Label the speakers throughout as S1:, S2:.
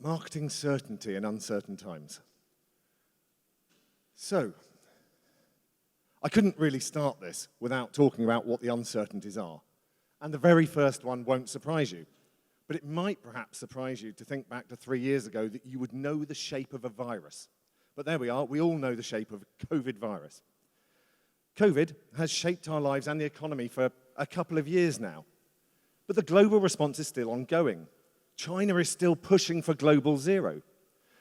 S1: Marketing certainty in uncertain times. So, I couldn't really start this without talking about what the uncertainties are. And the very first one won't surprise you. But it might perhaps surprise you to think back to 3 years ago that you would know the shape of a virus. But there we are, we all know the shape of a COVID virus. COVID has shaped our lives and the economy for a couple of years now. But the global response is still ongoing. China is still pushing for global zero,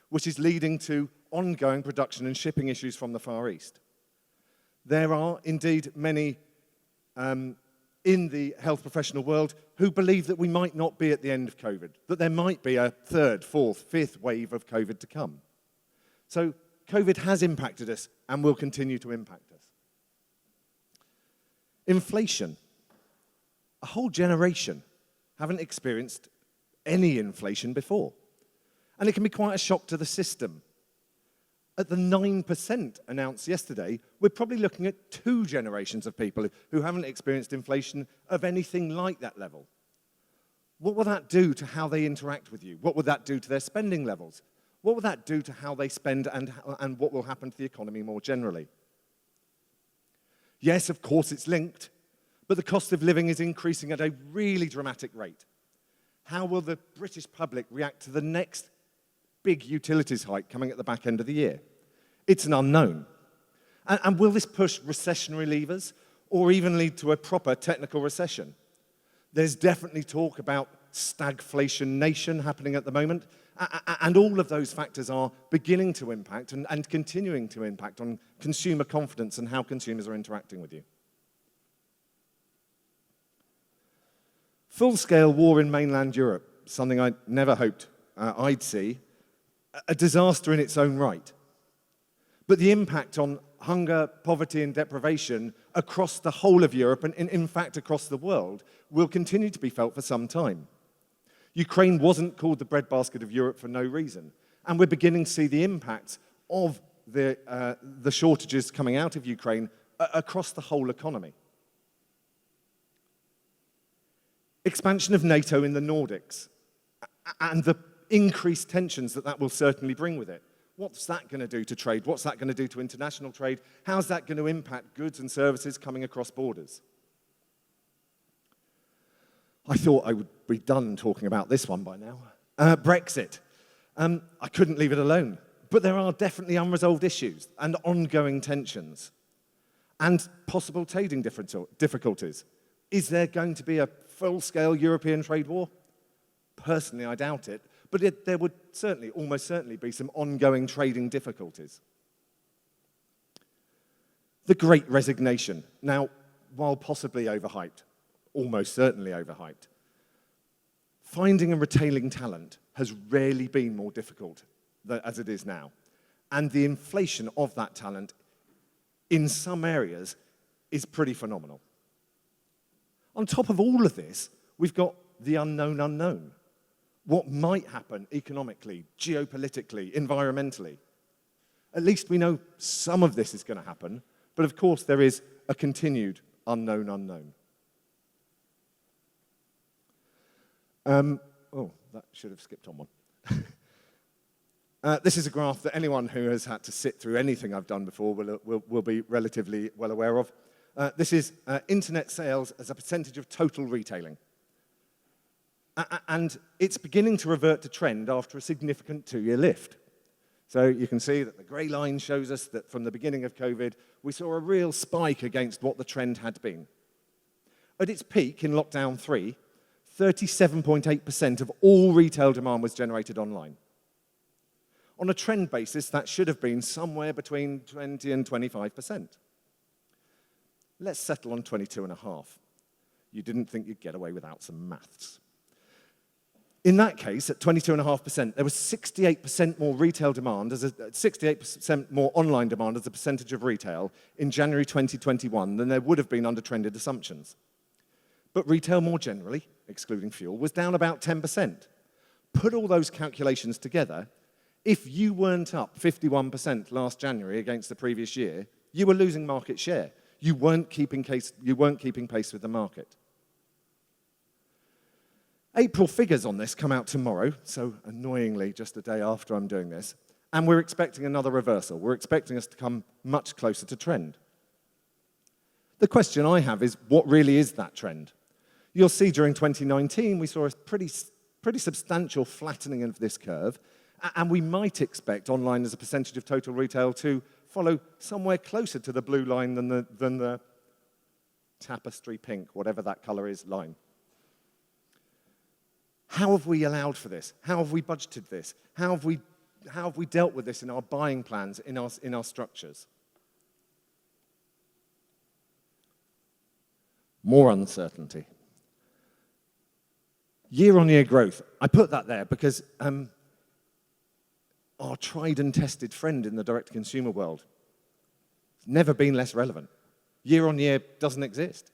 S1: which is leading to ongoing production and shipping issues from the Far East. There are indeed many in the health professional world who believe that we might not be at the end of COVID, that there might be a third, fourth, fifth wave of COVID to come. So COVID has impacted us and will continue to impact us. Inflation. A whole generation haven't experienced any inflation before. And it can be quite a shock to the system. At the 9% announced yesterday, we're probably looking at 2 generations of people who haven't experienced inflation of anything like that level. What will that do to how they interact with you? What will that do to their spending levels? What will that do to how they spend and what will happen to the economy more generally? Yes, of course it's linked, but the cost of living is increasing at a really dramatic rate. How will the British public react to the next big utilities hike coming at the back end of the year? It's an unknown. And will this push recessionary levers or even lead to a proper technical recession? There's definitely talk about stagflation nation happening at the moment, and all of those factors are beginning to impact and continuing to impact on consumer confidence and how consumers are interacting with you. Full-scale war in mainland Europe, something I never hoped I'd see, a disaster in its own right. But the impact on hunger, poverty, and deprivation across the whole of Europe, and in fact across the world, will continue to be felt for some time. Ukraine wasn't called the breadbasket of Europe for no reason, and we're beginning to see the impact of the shortages coming out of Ukraine across the whole economy. Expansion of NATO in the Nordics, and the increased tensions that will certainly bring with it. What's that going to do to trade? What's that going to do to international trade? How's that going to impact goods and services coming across borders? I thought I would be done talking about this one by now. Brexit. I couldn't leave it alone. But there are definitely unresolved issues and ongoing tensions and possible trading difficulties. Is there going to be a full-scale European trade war? Personally, I doubt it. But there would certainly, almost certainly, be some ongoing trading difficulties. The Great Resignation. Now, while possibly overhyped, almost certainly overhyped, finding and retaining talent has rarely been more difficult as it is now. And the inflation of that talent in some areas is pretty phenomenal. On top of all of this, we've got the unknown unknown. What might happen economically, geopolitically, environmentally. At least we know some of this is going to happen, but of course there is a continued unknown unknown. Oh, that should have skipped on one. This is a graph that anyone who has had to sit through anything I've done before will be relatively well aware of. This is internet sales as a percentage of total retailing. And it's beginning to revert to trend after a significant 2-year lift. So you can see that the grey line shows us that from the beginning of COVID, we saw a real spike against what the trend had been. At its peak in lockdown 3, 37.8% of all retail demand was generated online. On a trend basis, that should have been somewhere between 20 and 25%. Let's settle on 22.5. You didn't think you'd get away without some maths. In that case, at 22.5%, there was 68% more retail demand, 68% more online demand as a percentage of retail in January 2021 than there would have been under trended assumptions. But retail more generally, excluding fuel, was down about 10%. Put all those calculations together, if you weren't up 51% last January against the previous year, you were losing market share. You weren't keeping pace with the market. April figures on this come out tomorrow, so annoyingly just a day after I'm doing this, and we're expecting another reversal. We're expecting us to come much closer to trend. The question I have is, what really is that trend? You'll see during 2019, we saw a pretty substantial flattening of this curve, and we might expect online as a percentage of total retail to follow somewhere closer to the blue line than the tapestry pink, whatever that color is, line. How have we allowed for this? How have we budgeted this? How have we dealt with this in our buying plans, in our structures? More uncertainty. Year-on-year growth. I put that there because our tried and tested friend in the direct-to-consumer world has never been less relevant. Year-on-year doesn't exist.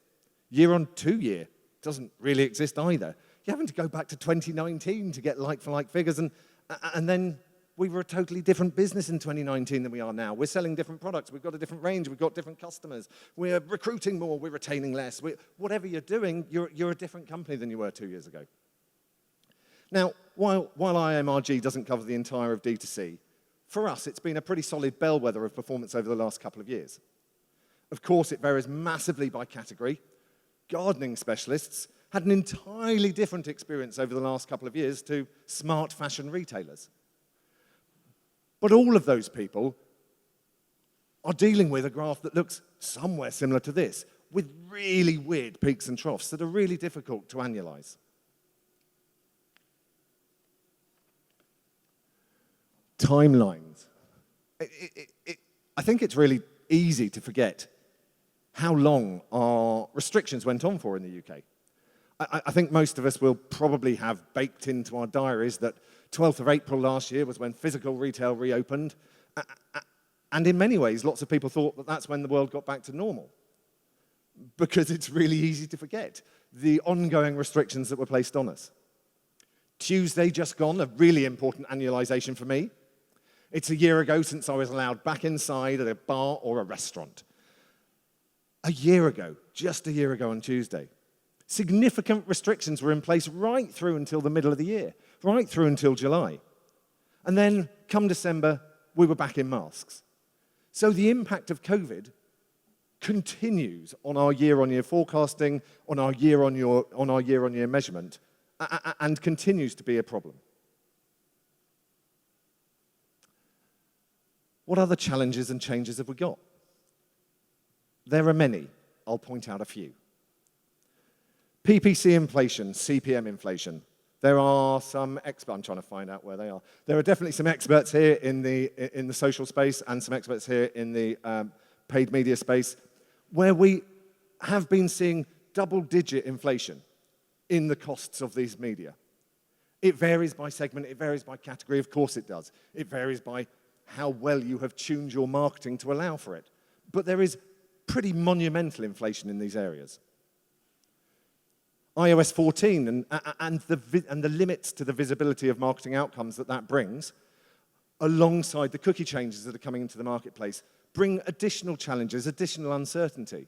S1: Year-on-2-year doesn't really exist either. You're having to go back to 2019 to get like-for-like figures, and then we were a totally different business in 2019 than we are now. We're selling different products. We've got a different range. We've got different customers. We're recruiting more. We're retaining less. Whatever you're doing, you're a different company than you were 2 years ago. Now, while IMRG doesn't cover the entire of D2C, for us, it's been a pretty solid bellwether of performance over the last couple of years. Of course, it varies massively by category. Gardening specialists had an entirely different experience over the last couple of years to smart fashion retailers. But all of those people are dealing with a graph that looks somewhere similar to this, with really weird peaks and troughs that are really difficult to annualize. Timelines. I think it's really easy to forget how long our restrictions went on for in the UK. I think most of us will probably have baked into our diaries that 12th of April last year was when physical retail reopened. And in many ways, lots of people thought that that's when the world got back to normal. Because it's really easy to forget the ongoing restrictions that were placed on us. Tuesday just gone, a really important annualization for me. It's a year ago since I was allowed back inside at a bar or a restaurant. A year ago, just a year ago on Tuesday. Significant restrictions were in place right through until the middle of the year, right through until July. And then, come December, we were back in masks. So the impact of COVID continues on our year-on-year forecasting, on our year-on-year measurement, and continues to be a problem. What other challenges and changes have we got? There are many. I'll point out a few. PPC inflation, CPM inflation. There are some experts, I'm trying to find out where they are. There are definitely some experts here in the social space and some experts here in the paid media space where we have been seeing double-digit inflation in the costs of these media. It varies by segment, it varies by category, of course it does. It varies by how well you have tuned your marketing to allow for it. But there is pretty monumental inflation in these areas. iOS 14 and the limits to the visibility of marketing outcomes that brings, alongside the cookie changes that are coming into the marketplace, bring additional challenges, additional uncertainty.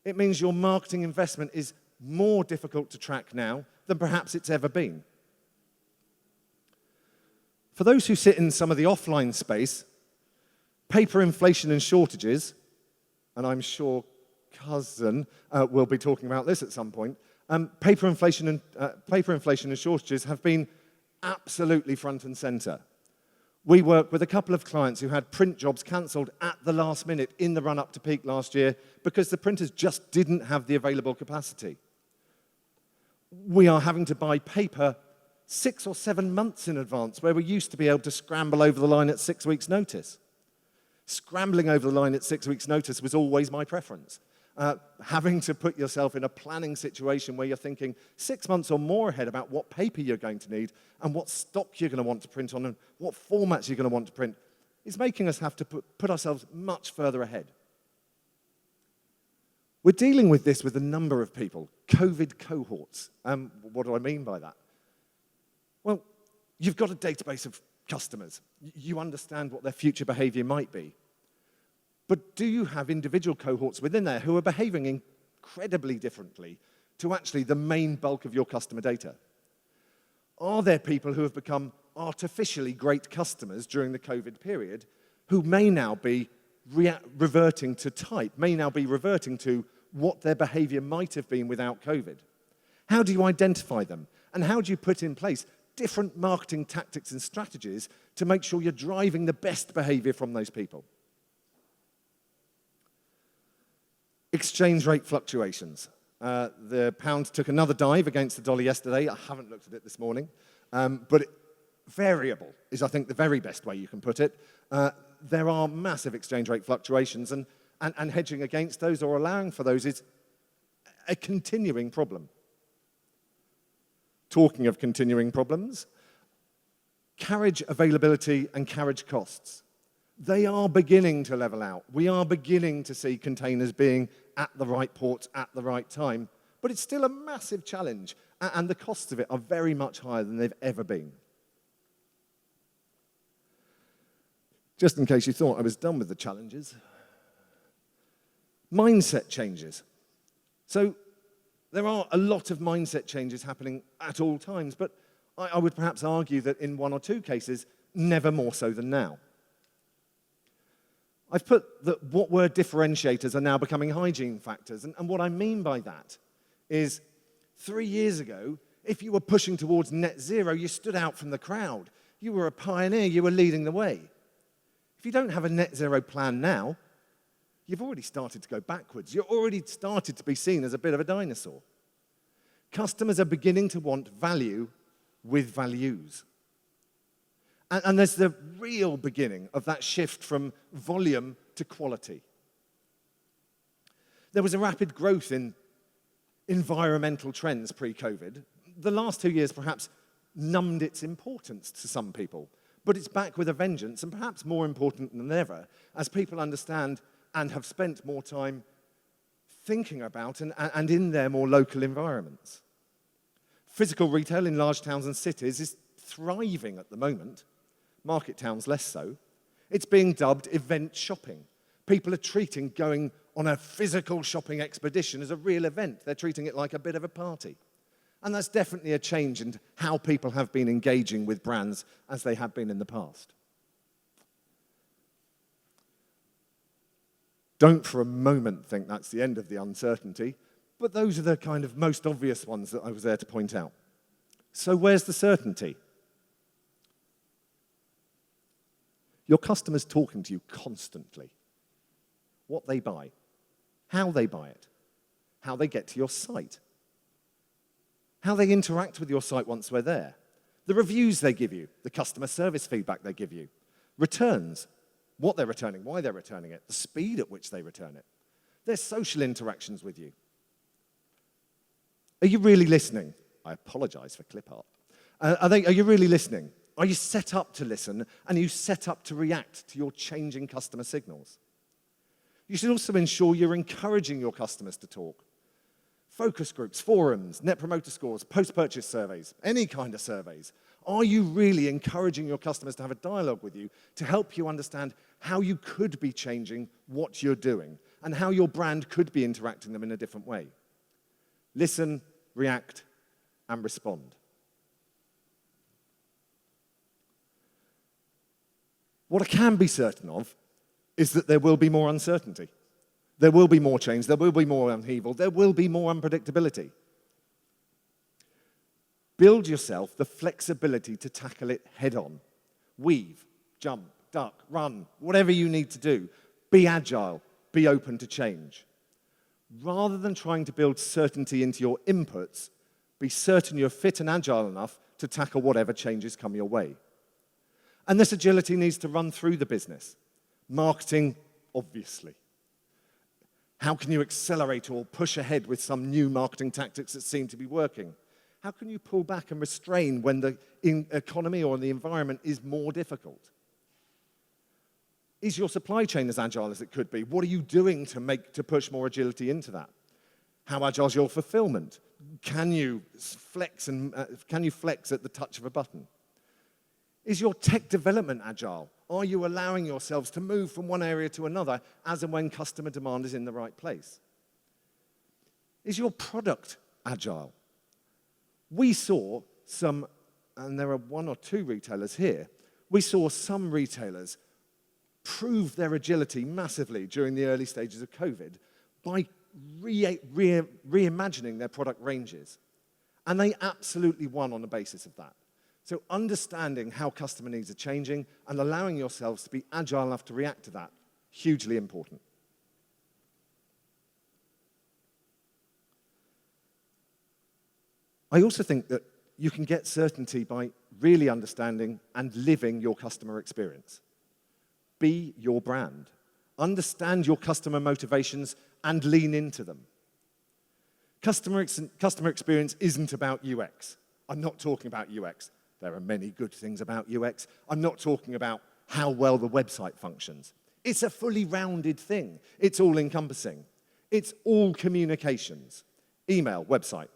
S1: It means your marketing investment is more difficult to track now than perhaps it's ever been. For those who sit in some of the offline space, paper inflation and shortages, and I'm sure Cousin will be talking about this at some point, paper inflation and shortages have been absolutely front and center. We work with a couple of clients who had print jobs cancelled at the last minute in the run-up to peak last year because the printers just didn't have the available capacity. We are having to buy paper 6 or 7 months in advance, where we used to be able to scramble over the line at 6 weeks' notice. Scrambling over the line at 6 weeks' notice was always my preference. Having to put yourself in a planning situation where you're thinking 6 months or more ahead about what paper you're going to need and what stock you're going to want to print on and what formats you're going to want to print is making us have to put ourselves much further ahead. We're dealing with this with a number of people, COVID cohorts. What do I mean by that? Well, you've got a database of customers. You understand what their future behavior might be. But do you have individual cohorts within there who are behaving incredibly differently to actually the main bulk of your customer data? Are there people who have become artificially great customers during the COVID period who may now be reverting to type, may now be reverting to what their behavior might have been without COVID? How do you identify them? And how do you put in place different marketing tactics and strategies to make sure you're driving the best behavior from those people? Exchange rate fluctuations. The pound took another dive against the dollar yesterday. I haven't looked at it this morning. But variable is, I think, the very best way you can put it. There are massive exchange rate fluctuations, and hedging against those or allowing for those is a continuing problem. Talking of continuing problems, carriage availability and carriage costs. They are beginning to level out. We are beginning to see containers being at the right ports at the right time, but it's still a massive challenge, and the costs of it are very much higher than they've ever been. Just in case you thought I was done with the challenges, mindset changes. So there are a lot of mindset changes happening at all times, but I would perhaps argue that in one or two cases, never more so than now. I've put that what were differentiators are now becoming hygiene factors, and what I mean by that is 3 years ago, if you were pushing towards net zero, you stood out from the crowd. You were a pioneer, you were leading the way. If you don't have a net zero plan now, you've already started to go backwards. You're already started to be seen as a bit of a dinosaur. Customers are beginning to want value with values. And there's the real beginning of that shift from volume to quality. There was a rapid growth in environmental trends pre-COVID. The last 2 years perhaps numbed its importance to some people, but it's back with a vengeance, and perhaps more important than ever, as people understand and have spent more time thinking about and in their more local environments. Physical retail in large towns and cities is thriving at the moment. Market towns less so. It's being dubbed event shopping. People are treating going on a physical shopping expedition as a real event. They're treating it like a bit of a party. And that's definitely a change in how people have been engaging with brands as they have been in the past. Don't for a moment think that's the end of the uncertainty, but those are the kind of most obvious ones that I was there to point out. So where's the certainty? Your customer's talking to you constantly. What they buy, how they buy it, how they get to your site, how they interact with your site once we're there, the reviews they give you, the customer service feedback they give you, returns, what they're returning, why they're returning it, the speed at which they return it, their social interactions with you. Are you really listening? I apologize for clip art. Are you really listening? Are you set up to listen, and are you set up to react to your changing customer signals? You should also ensure you're encouraging your customers to talk. Focus groups, forums, net promoter scores, post-purchase surveys, any kind of surveys. Are you really encouraging your customers to have a dialogue with you to help you understand how you could be changing what you're doing and how your brand could be interacting them in a different way? Listen, react, and respond. What I can be certain of is that there will be more uncertainty. There will be more change. There will be more upheaval. There will be more unpredictability. Build yourself the flexibility to tackle it head on. Weave, jump, duck, run, whatever you need to do. Be agile. Be open to change. Rather than trying to build certainty into your inputs, be certain you're fit and agile enough to tackle whatever changes come your way. And this agility needs to run through the business. Marketing, obviously. How can you accelerate or push ahead with some new marketing tactics that seem to be working? How can you pull back and restrain when the economy or the environment is more difficult? Is your supply chain as agile as it could be? What are you doing to push more agility into that? How agile is your fulfillment? Can you flex at the touch of a button? Is your tech development agile? Are you allowing yourselves to move from one area to another as and when customer demand is in the right place? Is your product agile. We saw some, and there are one or two retailers here, we saw some retailers prove their agility massively during the early stages of COVID by reimagining their product ranges. And they absolutely won on the basis of that. So understanding how customer needs are changing and allowing yourselves to be agile enough to react to that, hugely important. I also think that you can get certainty by really understanding and living your customer experience. Be your brand. Understand your customer motivations and lean into them. Customer experience isn't about UX. I'm not talking about UX. There are many good things about UX. I'm not talking about how well the website functions. It's a fully rounded thing. It's all-encompassing. It's all communications. Email, website,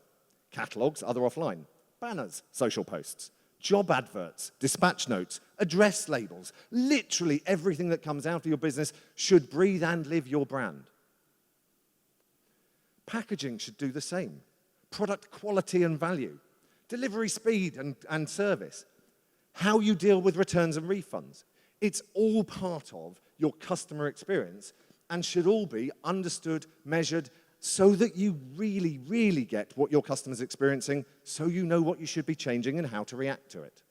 S1: catalogs, other offline, banners, social posts, job adverts, dispatch notes, address labels. Literally everything that comes out of your business should breathe and live your brand. Packaging should do the same. Product quality and value. Delivery speed and service. How you deal with returns and refunds. It's all part of your customer experience and should all be understood, measured, so that you really, really get what your customer's experiencing, so you know what you should be changing and how to react to it.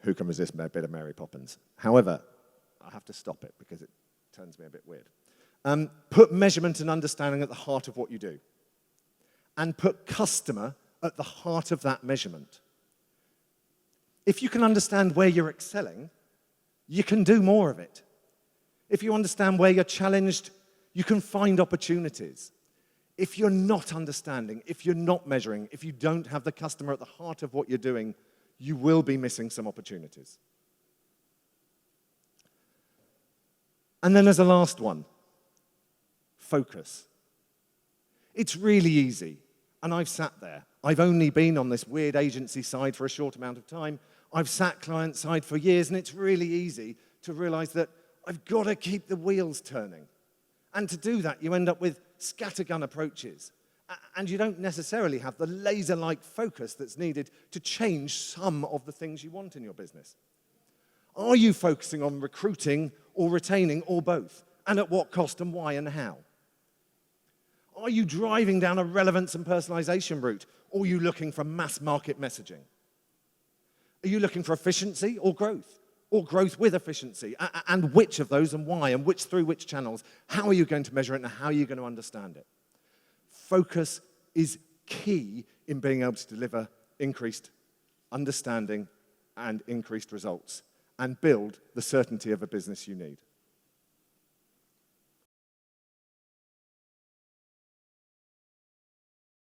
S1: Who can resist a bit of Mary Poppins? However, I have to stop it because it turns me a bit weird. Put measurement and understanding at the heart of what you do. And put customer at the heart of that measurement. If you can understand where you're excelling, you can do more of it. If you understand where you're challenged, you can find opportunities. If you're not understanding, if you're not measuring, if you don't have the customer at the heart of what you're doing, you will be missing some opportunities. And then there's a last one. Focus. It's really easy, and I've sat there. I've only been on this weird agency side for a short amount of time. I've sat client side for years, and it's really easy to realize that I've got to keep the wheels turning. And to do that, you end up with scattergun approaches, and you don't necessarily have the laser-like focus that's needed to change some of the things you want in your business. Are you focusing on recruiting or retaining or both? And at what cost and why and how? Are you driving down a relevance and personalization route, or are you looking for mass market messaging? Are you looking for efficiency or growth with efficiency? And which of those and why, and through which channels? How are you going to measure it and how are you going to understand it? Focus is key in being able to deliver increased understanding and increased results and build the certainty of a business you need.